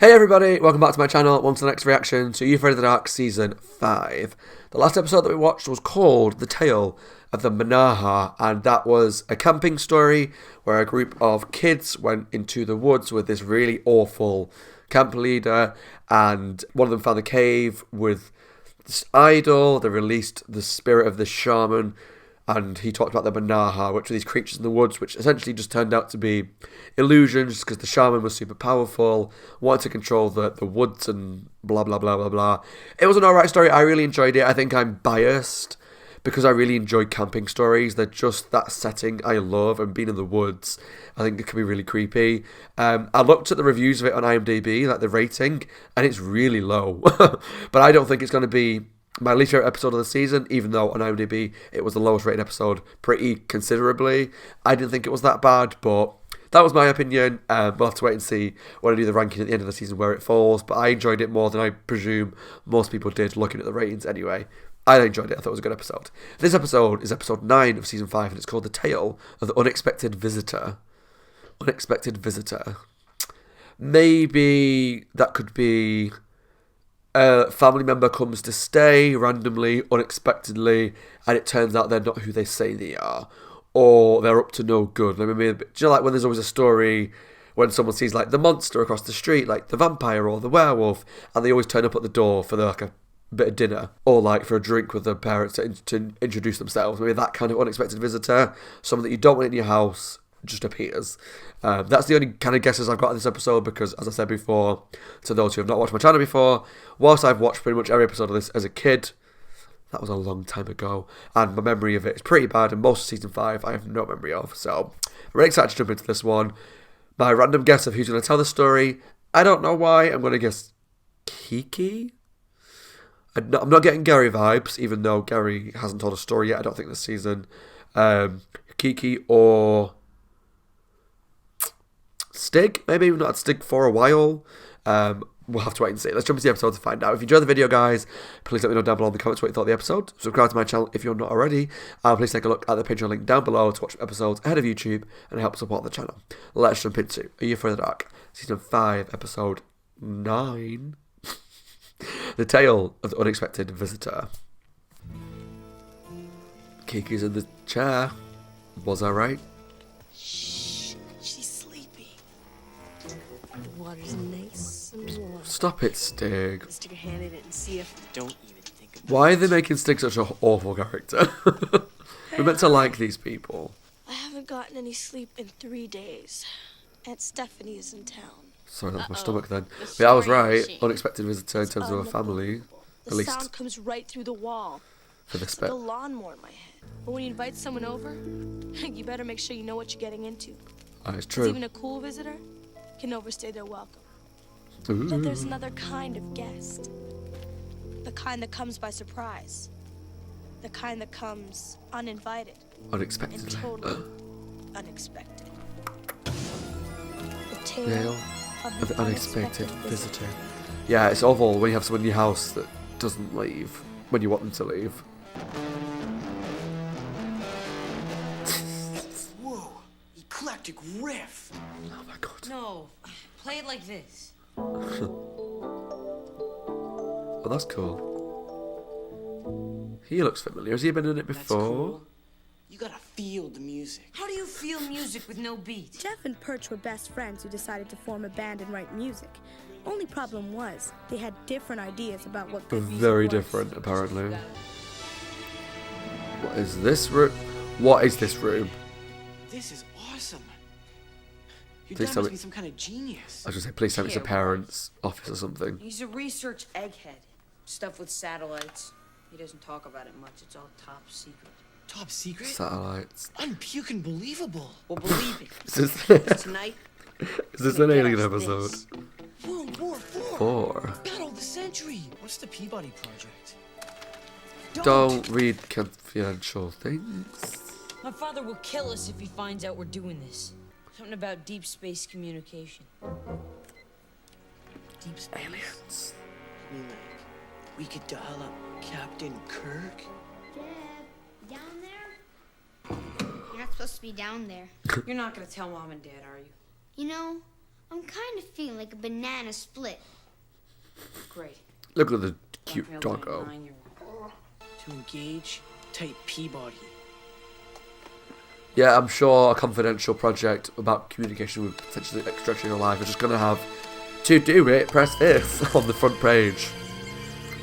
Hey everybody, welcome back to my channel. Welcome to the next reaction to You Afraid of the Dark Season 5. The last episode that we watched was called The Tale of the Manaha, and that was a camping story where a group of kids went into the woods with this really awful camp leader, and one of them found a cave with this idol. They released the spirit of the shaman, and he talked about the Manaha, which are these creatures in the woods, which essentially just turned out to be illusions because the shaman was super powerful, wanted to control the woods and blah, blah, blah, blah, blah. It was an alright story. I really enjoyed it. I think I'm biased because I really enjoy camping stories. They're just that setting I love, and being in the woods, I think it can be really creepy. I looked at the reviews of it on IMDb, like the rating, and it's really low. But I don't think it's going to be my least favorite episode of the season, even though on IMDb it was the lowest rated episode pretty considerably. I didn't think it was that bad, but that was my opinion. We'll have to wait and see when I do the ranking at the end of the season where it falls, but I enjoyed it more than I presume most people did looking at the ratings anyway. I enjoyed it. I thought it was a good episode. This episode is episode 9 of season 5, and it's called The Tale of the Unexpected Visitor. Unexpected Visitor. Maybe that could be a family member comes to stay randomly, unexpectedly, and it turns out they're not who they say they are, or they're up to no good. Like, maybe, do you know, like when there's always a story when someone sees like the monster across the street, like the vampire or the werewolf, and they always turn up at the door for like a bit of dinner or like for a drink with their parents to introduce themselves. Maybe that kind of unexpected visitor, someone that you don't want in your house, just appears. That's the only kind of guesses I've got in this episode because, as I said before, to those who have not watched my channel before, whilst I've watched pretty much every episode of this as a kid, that was a long time ago, and my memory of it is pretty bad, and most of season 5 I have no memory of, so I'm really excited to jump into this one. My random guess of who's going to tell the story, I don't know why, I'm going to guess Kiki? I'm not getting Gary vibes, even though Gary hasn't told a story yet, I don't think, this season. Kiki or Stig, maybe. We've not had Stig for a while. We'll have to wait and see. Let's jump into the episode to find out. If you enjoyed the video, guys, please let me know down below in the comments what you thought of the episode. Subscribe to my channel if you're not already. Please take a look at the Patreon link down below to watch episodes ahead of YouTube and help support the channel. Let's jump into Are You Afraid of the Dark? Season 5, episode 9. The Tale of the Unexpected Visitor. Kiki's in the chair. Was I right? Water's nice and warm. Stop it, Stig. Stick a hand in it and see if. Don't even think about it. Why are they making Stig such an awful character? We're meant to like these people. I haven't gotten any sleep in 3 days. Aunt Stephanie is in town. Sorry, that was my stomach then. But yeah, I was right. Unexpected visitor in terms of a family. The At least sound comes right through the wall. for this It's like bit. a lawnmower in my head. But when you invite someone over, you better make sure you know what you're getting into. It's 'Cause true. even a cool visitor can overstay their welcome. Ooh. But there's another kind of guest. The kind that comes by surprise. The kind that comes uninvited and Unexpectedly. totally unexpected. The Tale tale of the unexpected visitor. Yeah, it's awful when you have someone in your house that doesn't leave when you want them to leave. Whoa, eclectic riff. Oh my god. No, play it like this. Oh, that's cool. He looks familiar. Has he been in it That's before? cool. You gotta feel the music. How do you feel music with no beat? Jeff and Perch were best friends who decided to form a band and write music. Only problem was, they had different ideas about what good music Very was. different, apparently. What is this room? What is this room? This is awesome. Your Please dad tell must me- be some kind of genius. I was going to say, please tell me it's a parent's office or something. He's a research egghead. Stuff with satellites. He doesn't talk about it much. It's all top secret. Top secret? Satellites. Unpuking believable. Well, believe it. Is 'cause this, tonight, is this we're an gonna alien get us episode? this. World War IV. 4. Battle of the century. What's the Peabody Project? Don't read confidential things. My father will kill us if he finds out we're doing this. Something about deep space communication. Deep space. Aliens. I mean, like, we could dial up Captain Kirk. Dad, down there? You're not supposed to be down there. You're not gonna tell Mom and Dad, are you? You know, I'm kind of feeling like a banana split. Great. Look at the cute Blackmailed by a doggo. 9-year-old. To engage type Peabody. Yeah, I'm sure a confidential project about communication with potentially extraterrestrial life is just going to have, to do it, press this on the front page.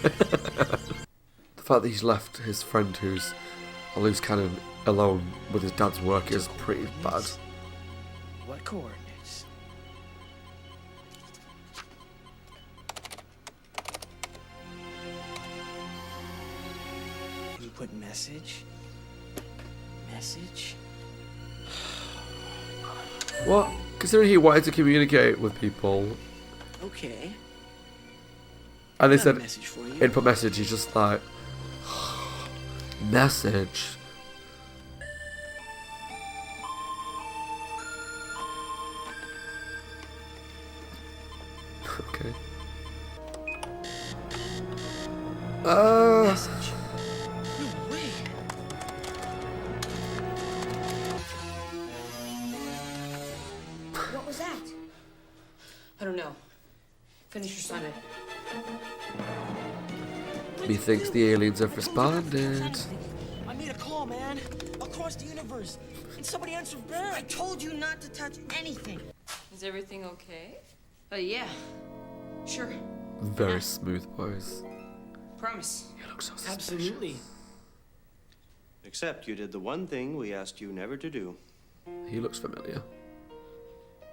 The fact that he's left his friend who's a loose cannon alone with his dad's work is pretty bad. What coordinates? You put message? Message? What? Considering he wanted to communicate with people, Okay. and they Got a said message for you. input message, he's just like, message. Okay. Message. No way. What was that? I don't know. Finish your assignment. Methinks the aliens have responded. I made a call, man. Across the universe. And somebody answered back. I told you not to touch anything. Is everything okay? Yeah. Sure. Very smooth voice. Promise. He looks so suspicious. Absolutely. Except you did the one thing we asked you never to do. He looks familiar.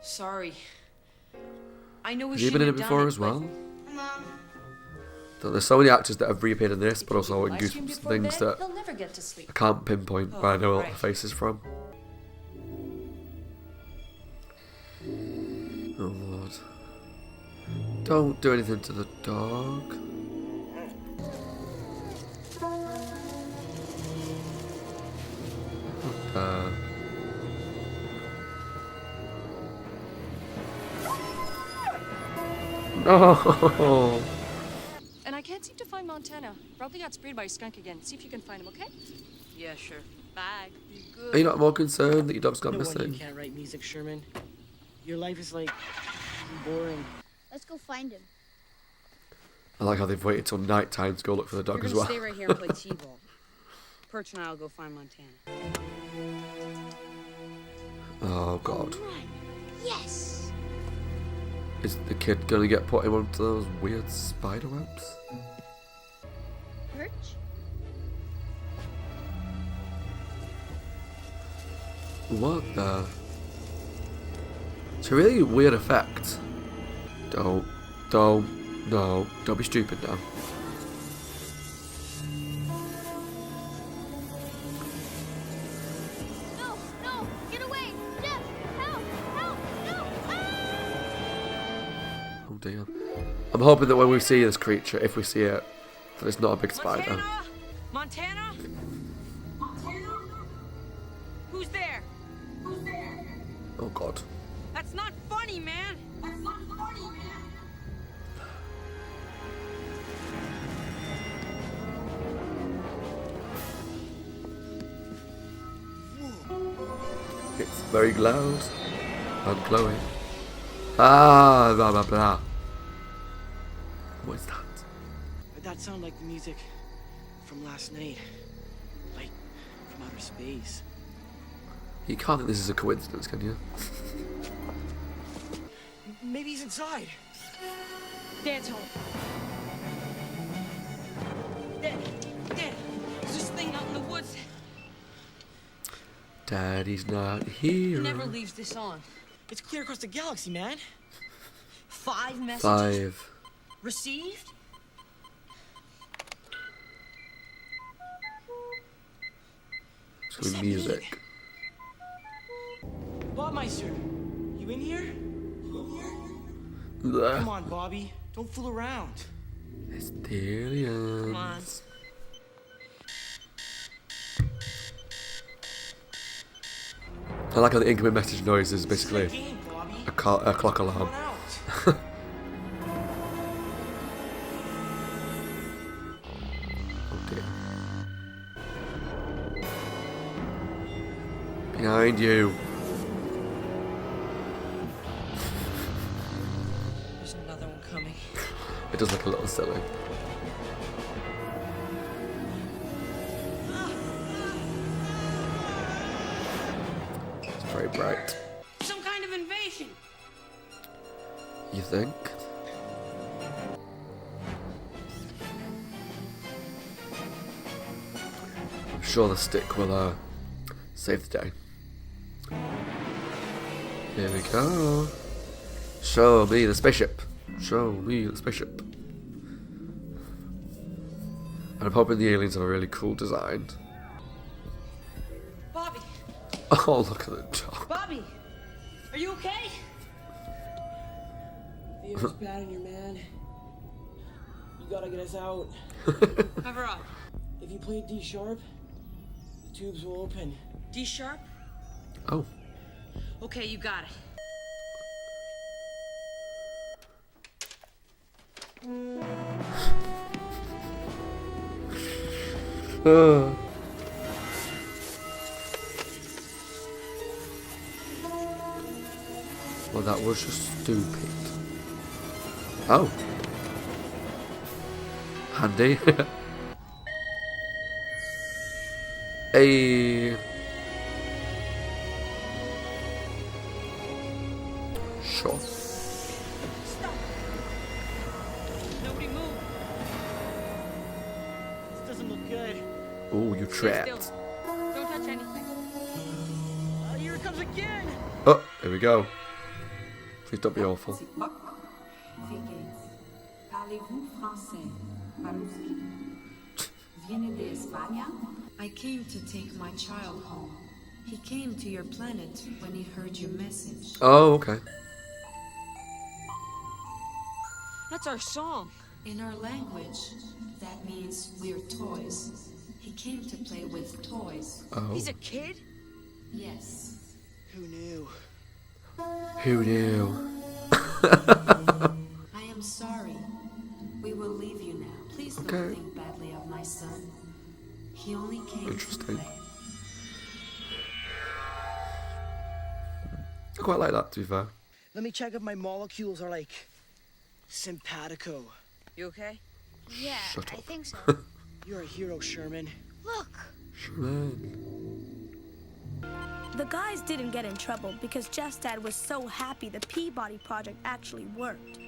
Sorry. I know we Has he been shouldn't in it have before done as well? Mom, There's so many actors that have reappeared in this, but also in Ice cream Goosebumps before things bed, that he'll never get to sleep. I can't pinpoint where I know what right. the face is from. Oh Lord. Don't do anything to the dog. Uh, no! And I can't seem to find Montana. Probably got sprayed by a skunk again. See if you can find him, okay? Yeah, sure. Bye. Be good. Are you not more concerned that your dog's gone No wonder you missing? can't write music, Sherman. Your life is like boring. let's go find him. I like how they've waited till night time to go look for the dog You're as gonna well. stay right here and play T-ball. Perch and I'll go find Montana. Oh God. Run. Yes. Is the kid gonna get put in onto those weird spider webs? Perch? What the? It's a really weird effect. No, don't be stupid now. No, no, get away! Jeff, help, help, no! Ah! Oh dear. I'm hoping that when we see this creature, if we see it, that it's not a big spider. Montana? Montana? Montana? Who's there? Who's there? Oh God. That's not funny, man. That's not funny, man. It's very loud and glowing. Ah, blah blah blah. What is that? That sound like the music from last night. Like from outer space. You can't think this is a coincidence, can you? Maybe he's inside. Dad's home. Dad, there's this thing out in the woods. Daddy's not He here. never leaves this on. It's clear across the galaxy, man. 5 messages 5. received. It's gonna be music. Bobmeister, you in here? Blah. Come on, Bobby. Don't fool around. It's the aliens. Come on. I like how the incoming message noise is basically Game, Bobby. a clock Come alarm. on out. Oh dear. Behind you. It does look a little silly. It's very bright. Some kind of invasion. You think? I'm sure the stick will save the day. Here we go. Show me the spaceship. Show me the spaceship. And I'm hoping the aliens have a really cool design. Bobby. Oh, look at the dog. Bobby. Are you okay? Theo's bad in your man. You gotta get us out. Cover up. If you play D sharp, the tubes will open. D sharp? Oh. Okay, you got it. Well, that was just stupid. Oh. Handy. Hey. Sure. Nobody move. This doesn't look good. Oh, you Stay trapped. still. Don't touch anything. Here it comes again. Oh, here we go. Please don't be awful. Parlez-vous français? По-русски? Viene de España? I came to take my child home. He came to your planet when he heard your message. Oh, okay. That's our song. In our language, that means we're toys. He came to play with toys. Oh. He's a kid? Yes. Who knew? Who knew? I am sorry. We will leave you now. Please don't Okay. think badly of my son. He only came to Interesting. play. I quite like that, to be fair. Let me check if my molecules are like simpatico. You okay? Yeah, Shut I up. think so. You're a hero, Sherman. Look, The guys didn't get in trouble because Jeff's dad was so happy the Peabody project actually worked.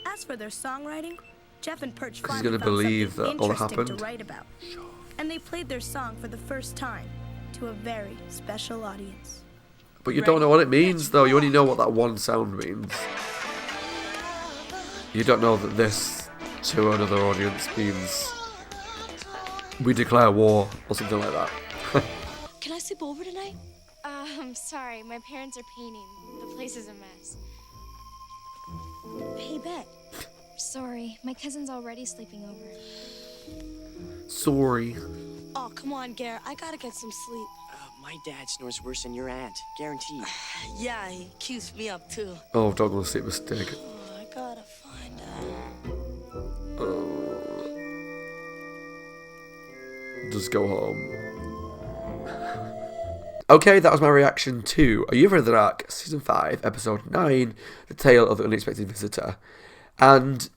As for their songwriting, Jeff and Perch He's finally gonna found believe something that all interesting happened. to write about. And they played their song for the first time to a very special audience. But you don't know what it means, though. You only know what that one sound means. You don't know that this, to another audience, means we declare war or something like that. Can I sleep over tonight? sorry, my parents are painting. The place is a mess. Hey, Bet. Sorry, my cousin's already sleeping over. Sorry. Oh, come on, Garrett. I gotta get some sleep. My dad snores worse than your aunt. Guaranteed. Yeah, he keeps me up too. Oh, don't go to sleep with Stig. Oh, I gotta find out. Just go home. Okay, that was my reaction to Are You Afraid of the Dark, Season 5, Episode 9, The Tale of the Unexpected Visitor. And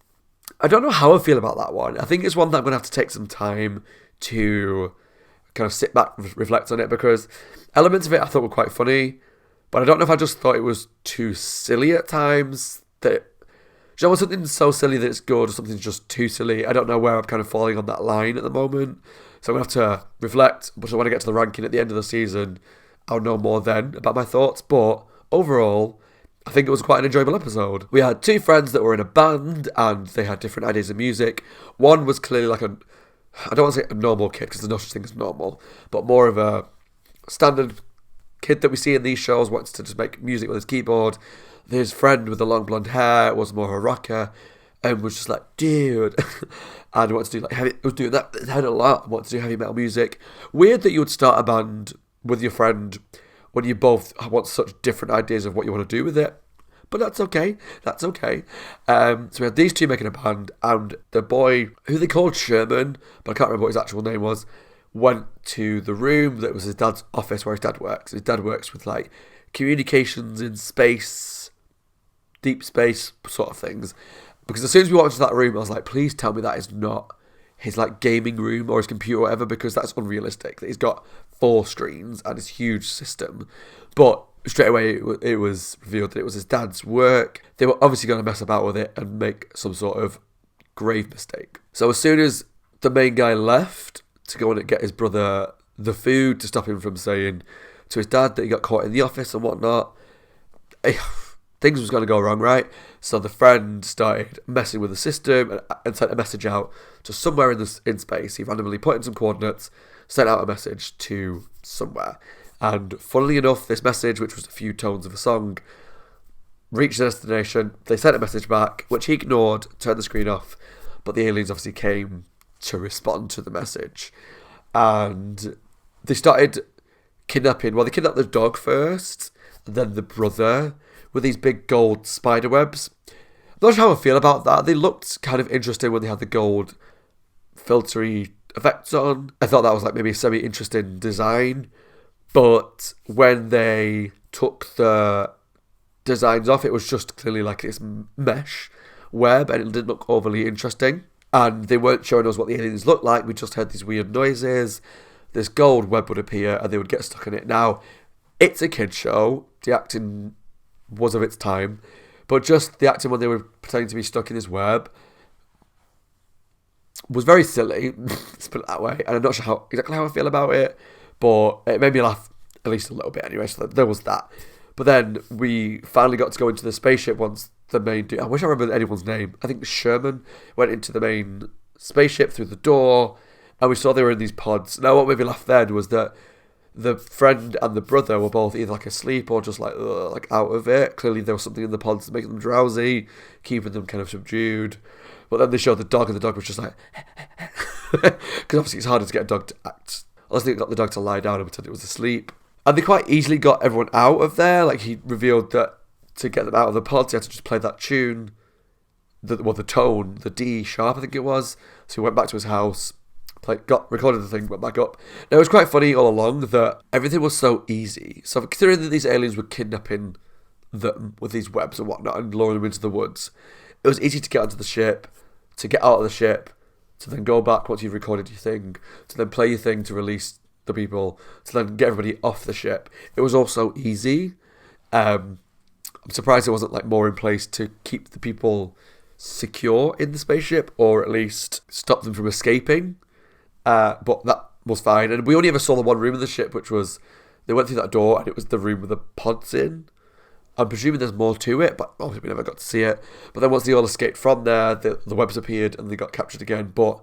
I don't know how I feel about that one. I think it's one that I'm going to have to take some time to kind of sit back and reflect on it, because elements of it I thought were quite funny, but I don't know if I just thought it was too silly at times. That, you know, when something's so silly that it's good or something's just too silly, I don't know where I'm kind of falling on that line at the moment. So I'm going to have to reflect, but when I get to the ranking at the end of the season, I'll know more then about my thoughts. But overall, I think it was quite an enjoyable episode. We had two friends that were in a band and they had different ideas of music. One was clearly like a, I don't want to say a normal kid because there's no such thing as normal, but more of a standard kid that we see in these shows, wants to just make music with his keyboard. His friend with the long blonde hair was more of a rocker and was just like, dude, and wanted to do like heavy, was doing that a lot, wanted to do heavy metal music. Weird that you would start a band with your friend when you both want such different ideas of what you want to do with it. But that's okay. That's okay. So we had these two making a band, and the boy, who they called Sherman, but I can't remember what his actual name was, went to the room that was his dad's office where his dad works. His dad works with like communications in space, deep space sort of things. Because as soon as we walked into that room, I was like, please tell me that is not his like gaming room or his computer or whatever, because that's unrealistic. That he's got 4 screens and his huge system. But straight away it was revealed that it was his dad's work. They were obviously going to mess about with it and make some sort of grave mistake. So as soon as the main guy left to go and get his brother the food to stop him from saying to his dad that he got caught in the office and whatnot, things was going to go wrong, right? So the friend started messing with the system and sent a message out to somewhere in space. He randomly put in some coordinates, sent out a message to somewhere. And funnily enough, this message, which was a few tones of a song, reached the destination. They sent a message back, which he ignored, turned the screen off. But the aliens obviously came to respond to the message. And they started kidnapping. Well, they kidnapped the dog first, and then the brother with these big gold spider webs. I'm not sure how I feel about that. They looked kind of interesting when they had the gold filtery effects on. I thought that was like maybe a semi-interesting design. But when they took the designs off, it was just clearly like this mesh web, and it didn't look overly interesting. And they weren't showing us what the aliens looked like. We just heard these weird noises. This gold web would appear, and they would get stuck in it. Now, it's a kid's show. The acting was of its time. But just the acting when they were pretending to be stuck in this web was very silly. Let's put it that way. And I'm not sure exactly how I feel about it. But it made me laugh at least a little bit anyway. So there was that. But then we finally got to go into the spaceship once the main dude, I wish I remembered anyone's name. I think Sherman went into the main spaceship through the door, and we saw they were in these pods. Now, what made me laugh then was that the friend and the brother were both either like asleep or just like out of it. Clearly, there was something in the pods making them drowsy, keeping them kind of subdued. But then they showed the dog, and the dog was just like, because obviously it's harder to get a dog to act, unless they got the dog to lie down and pretend it was asleep. And they quite easily got everyone out of there. Like, he revealed that to get them out of the pods, he had to just play that tune, the tone, the D sharp, I think it was. So he went back to his house, recorded the thing, went back up. Now, it was quite funny all along that everything was so easy. So considering that these aliens were kidnapping them with these webs and whatnot and luring them into the woods, it was easy to get onto the ship, to get out of the ship, to then go back once you've recorded your thing, to then play your thing to release the people, to then get everybody off the ship. It was all so easy. I'm surprised there wasn't like more in place to keep the people secure in the spaceship, or at least stop them from escaping. But that was fine. And we only ever saw the one room of the ship, which was, they went through that door and it was the room with the pods in. I'm presuming there's more to it, but obviously we never got to see it. But then once they all escaped from there, the webs appeared and they got captured again. But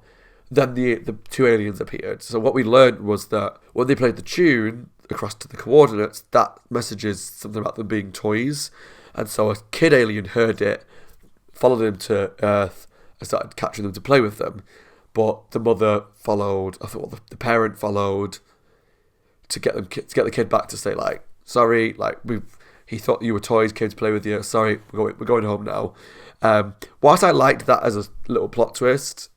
then the 2 aliens appeared. So what we learned was that when they played the tune across to the coordinates, that messages something about them being toys. And so a kid alien heard it, followed them to Earth, and started capturing them to play with them. But the mother followed, the parent followed to get the kid back to say, like, sorry, like, he thought you were toys, came to play with you, sorry, we're going home now. Whilst I liked that as a little plot twist,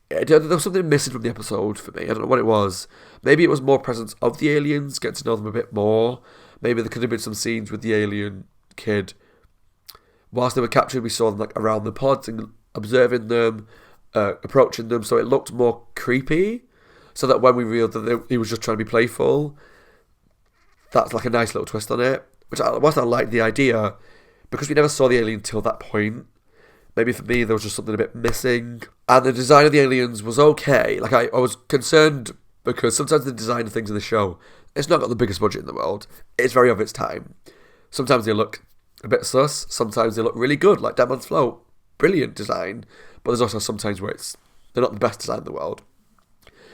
there was something missing from the episode for me. I don't know what it was. Maybe it was more presence of the aliens, getting to know them a bit more. Maybe there could have been some scenes with the alien kid. Whilst they were captured, we saw them like around the pods and observing them, approaching them, so it looked more creepy. So that when we revealed that he was just trying to be playful, that's like a nice little twist on it. Whilst I liked the idea, because we never saw the alien till that point, maybe for me there was just something a bit missing. And the design of the aliens was okay. Like, I was concerned because sometimes the design of things in the show, it's not got the biggest budget in the world. It's very of its time. Sometimes they look a bit sus. Sometimes they look really good, like Dead Man's Float. Brilliant design. But there's also sometimes where they're not the best design in the world.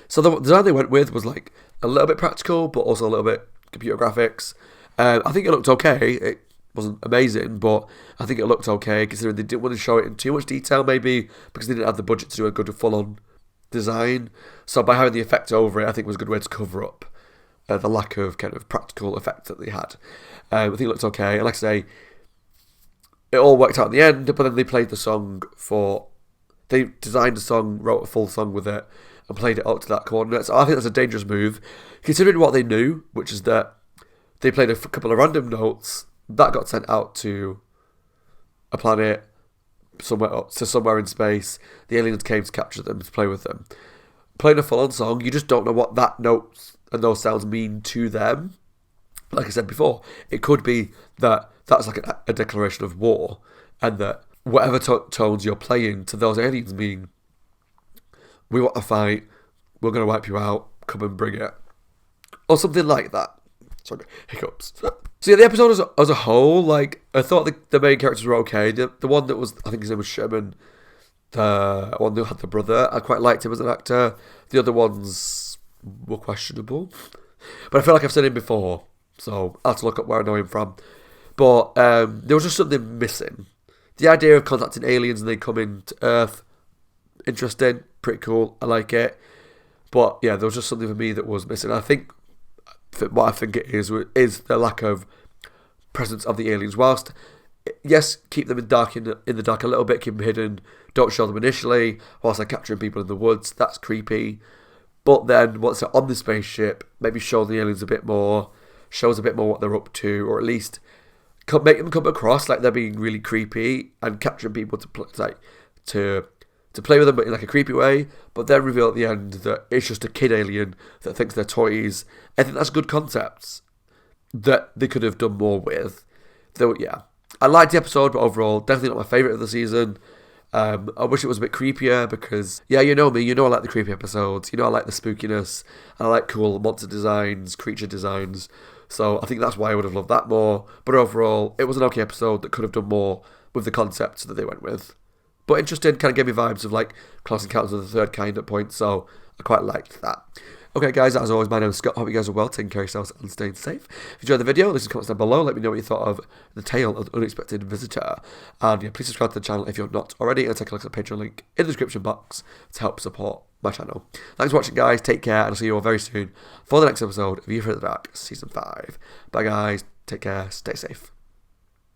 So the design they went with was like a little bit practical, but also a little bit computer graphics. I think it looked okay. It wasn't amazing, but I think it looked okay, considering they didn't want to show it in too much detail, maybe because they didn't have the budget to do a good full-on design. So by having the effect over it, I think was a good way to cover up the lack of kind of practical effect that they had. I think it looked okay, and like I say, it all worked out in the end. But then they played the song they designed a song, wrote a full song with it, and played it out to that coordinate. So I think that's a dangerous move, considering what they knew, which is that they played a couple of random notes that got sent out to a planet somewhere up to somewhere in space. The aliens came to capture them, to play with them. Playing a full-on song, you just don't know what that notes and those sounds mean to them. Like I said before, it could be that that's like a declaration of war, and that whatever tones you're playing to those aliens mean, we want to fight, we're going to wipe you out, come and bring it. Or something like that. Sorry, hiccups. So yeah, the episode as a whole, like, I thought the main characters were okay. The one that was, I think his name was Sherman, the one who had the brother, I quite liked him as an actor. The other ones were questionable. But I feel like I've seen him before, so I have to look up where I know him from. But there was just something missing. The idea of contacting aliens and they come into Earth, interesting, pretty cool, I like it. But yeah, there was just something for me that was missing. I think what I think it is the lack of presence of the aliens. Whilst, yes, keep them in the dark a little bit, keep them hidden, don't show them initially, whilst they're capturing people in the woods, that's creepy. But then, once they're on the spaceship, maybe show the aliens a bit more, shows a bit more what they're up to, or at least make them come across like they're being really creepy and capturing people to play with them, but in like a creepy way, but then reveal at the end that it's just a kid alien that thinks they're toys. I think that's good concepts that they could have done more with. Though, yeah, I liked the episode, but overall, definitely not my favourite of the season. I wish it was a bit creepier because, yeah, you know me, you know I like the creepy episodes, you know I like the spookiness, and I like cool monster designs, creature designs, so I think that's why I would have loved that more. But overall, it was an okay episode that could have done more with the concepts that they went with. But interesting, kind of gave me vibes of like Close Encounters of the Third Kind at points, so I quite liked that. Okay guys, as always, my name is Scott. Hope you guys are well, taking care of yourselves and staying safe. If you enjoyed the video, leave some comments down below. Let me know what you thought of The Tale of the Unexpected Visitor. And yeah, please subscribe to the channel if you're not already, and take a look at the Patreon link in the description box to help support my channel. Thanks for watching guys, take care, and I'll see you all very soon for the next episode of You Afraid of the Dark Season 5. Bye guys, take care, stay safe.